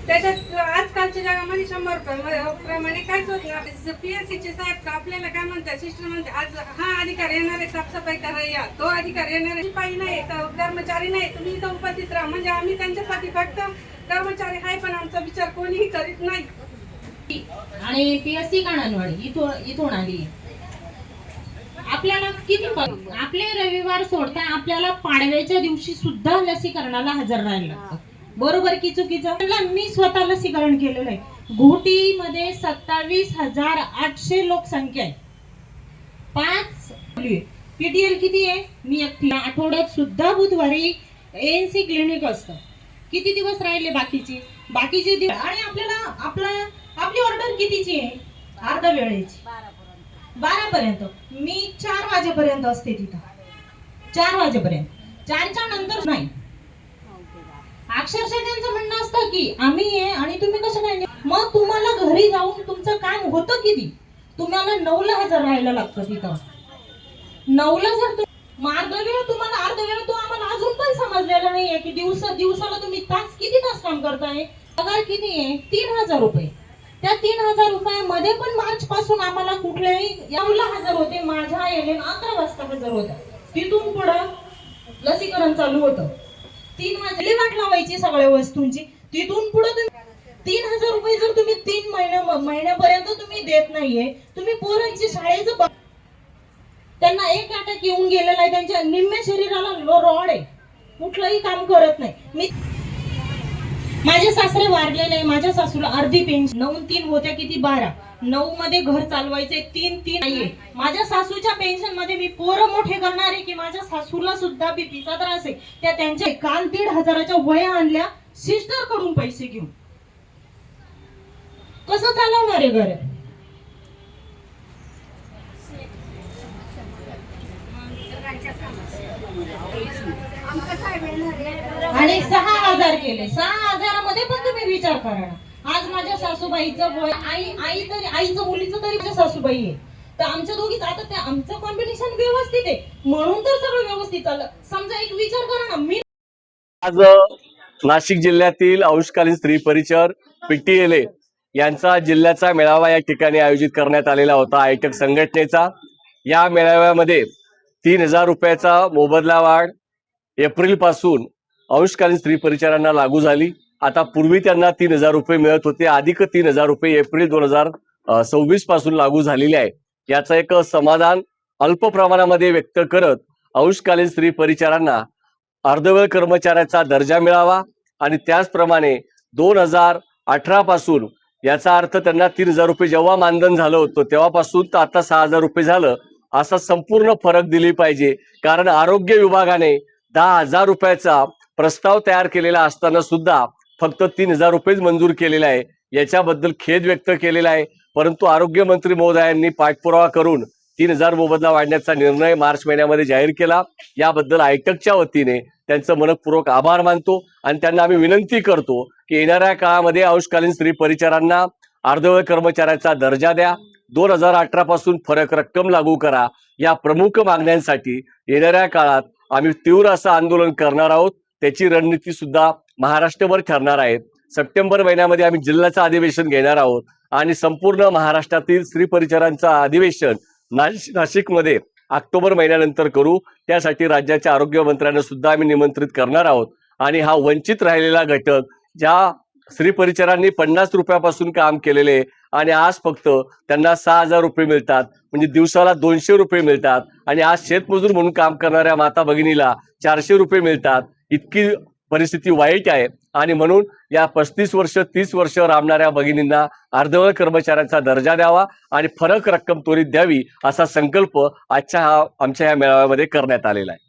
त्याच्यात आजकालच्या जगामध्ये 100 प्रमाणे काहीच होत नाही. PSCचे साहेब आपल्याला काय म्हणतात, सिस्टर म्हणते आज हा अधिकार येणार आहे साफसफाई करायला, तो अधिकार येणार आहे शिपाई नाही तर कर्मचारी नाही, तुम्ही इथं उपस्थित राहा. म्हणजे आम्ही त्यांच्यासाठी फक्त कर्मचारी आहे, पण आमचा विचार कोणीही करीत नाही. आणि PSC काणनवाडी इथून आली. आपल्याला किती आपले रविवार सोडता आपल्याला पाडव्याच्या दिवशी सुद्धा लसीकरणाला हजर राहायला लागतं. बरोबर की चुकीचं? मी स्वतः लसीकरण केलेलं आहे. घोटीमध्ये 27,800 लोकसंख्या आहे. 5 PTL किती आहे? मी एकटी. आठवड्यात सुद्धा बुधवारी ANC क्लिनिक असतं. किती दिवस राहिले बाकीचे दिवस? आणि आपल्याला आपली ऑर्डर कितीची आहे? अर्ध्या वेळेची 12 पर्यंत. मी 4 वाजेपर्यंत असते तिथं. 4 वाजेपर्यंत. 4च्या नंतर नाही. अक्षरशः त्यांचं म्हणणं असतं की आम्ही आहे आणि तुम्ही कसं काय नाही. मग तुम्हाला घरी जाऊन तुमचं काम होतं किती? तुम्हाला 9ला हजर राहायला लागतं तिथं. 9ला जर अर्धा वेळ तुम्हाला अर्धा वेळ तो आम्हाला अजून पण समजलेला नाहीये की दिवसाला तुम्ही किती तास काम करताय. पगार किती आहे? 3,000 रुपये. त्या 3,000 रुपयामध्ये पण मार्च पासून आम्हाला कुठल्याही 9ला हजर होते. माझ्या एलेन 11 वाजता हजर होत्या. तिथून पुढं लसीकरण चालू होतं. 3 वाजले वाट लावायची सगळ्या वस्तूंची. तिथून पुढे तुम्ही 3,000 रुपये जर तुम्ही 3 महिन्यापर्यंत तुम्ही देत नाहीये. तुम्ही पोरांची शाळेचं त्यांना एक अटॅक येऊन गेलेला आहे. त्यांच्या निम्म्या शरीराला रॉड आहे. कुठलंही काम करत नाही. माझे सासरे वारलेले आहे. माझ्या सासूला अर्धी पेन्शन. 9-3 होत्या किती 12. 9 मध्ये घर चालवायचे. 3 नाहीये. माझ्या सासूच्या पेन्शन मध्ये मी पोरं मोठे करणार आहे की माझ्या सासूला सुद्धा बीपीचा त्रास आहे. त्यांच्या काल 1,500च्या वया आणल्या सिस्टर कडून पैसे घेऊन. कसं चालवणार आहे घर? आणि 6,000 केले. 6,000मध्ये पण तुम्ही विचार करा ना. आज माझ्या सासूबाईचं वय आईचं मुलीचं तरी माझ्या सासूबाई आहे. तर आमच्या दोघीच आता आमचं कॉम्बिनेशन व्यवस्थित आहे म्हणून तर सगळं व्यवस्थित चाललं. समजा एक विचार करा ना. मी आज नाशिक जिल्ह्यातील अंशकालीन स्त्री परिचर PTLA यांचा जिल्ह्याचा मेळावा या ठिकाणी आयोजित करण्यात आलेला होता आयटक संघटनेचा. या मेळाव्यामध्ये 3,000 रुपयाचा मोबदला वाढ एप्रिल पासून अंशकालीन स्त्री परिचारांना लागू झाली. आता पूर्वी त्यांना 3,000 रुपये मिळत होते. अधिक 3,000 रुपये एप्रिल 2026 पासून लागू झालेले आहे. याचा एक समाधान अल्प प्रमाणामध्ये व्यक्त करत अंशकालीन स्त्री परिचारांना अर्धवेळ कर्मचाऱ्याचा दर्जा मिळावा आणि त्याचप्रमाणे 2018 पासून याचा अर्थ त्यांना 3,000 रुपये जेव्हा मानधन झालं होतं तेव्हापासून तर आता 6,000 रुपये झालं असा संपूर्ण फरक दिली पाहिजे. कारण आरोग्य विभागाने 10,000 रुपयाचा प्रस्ताव तयार केलेला असताना सुद्धा फक्त 3,000 रुपयेच मंजूर केलेला आहे. याच्याबद्दल खेद व्यक्त केलेला आहे. परंतु आरोग्य मंत्री महोदयांनी पाठपुरावा करून 3,000 मोबदला वाढण्याचा निर्णय मार्च महिन्यामध्ये जाहीर केला. याबद्दल आयटकच्या वतीने त्यांचं मनपूर्वक आभार मानतो आणि त्यांना आम्ही विनंती करतो की येणाऱ्या काळामध्ये अंशकालीन स्त्री परिचारांना अर्धवेळ कर्मचाऱ्याचा दर्जा द्या. 2018 पासून फरक रक्कम लागू करा. या प्रमुख मागण्यांसाठी येणाऱ्या काळात आम्ही तीव्र असं आंदोलन करणार आहोत. त्याची रणनीती सुद्धा महाराष्ट्रभर ठरणार आहे. सप्टेंबर महिन्यामध्ये आम्ही जिल्ह्याचं अधिवेशन घेणार आहोत आणि संपूर्ण महाराष्ट्रातील स्त्री परिचारांचं अधिवेशन नाशिकमध्ये ऑक्टोबर महिन्यानंतर करू. त्यासाठी राज्याच्या आरोग्य मंत्र्यांना सुद्धा आम्ही निमंत्रित करणार आहोत. आणि हा वंचित राहिलेला घटक ज्या स्त्री परिचारांनी 50 रुपयापासून काम केलेले आणि आज फक्त त्यांना 6,000 रुपये मिळतात म्हणजे दिवसाला 200 रुपये मिळतात आणि आज शेतमजूर म्हणून काम करणाऱ्या माता भगिनीला 400 रुपये मिळतात. इतकी परिस्थिती वाईट आहे आणि म्हणून या 35 वर्ष 30 वर्ष राबणाऱ्या भगिनींना अर्धवेळ कर्मचाऱ्यांचा दर्जा द्यावा आणि फरक रक्कम त्वरित द्यावी असा संकल्प आजच्या आमच्या या मेळाव्यामध्ये करण्यात आलेला आहे.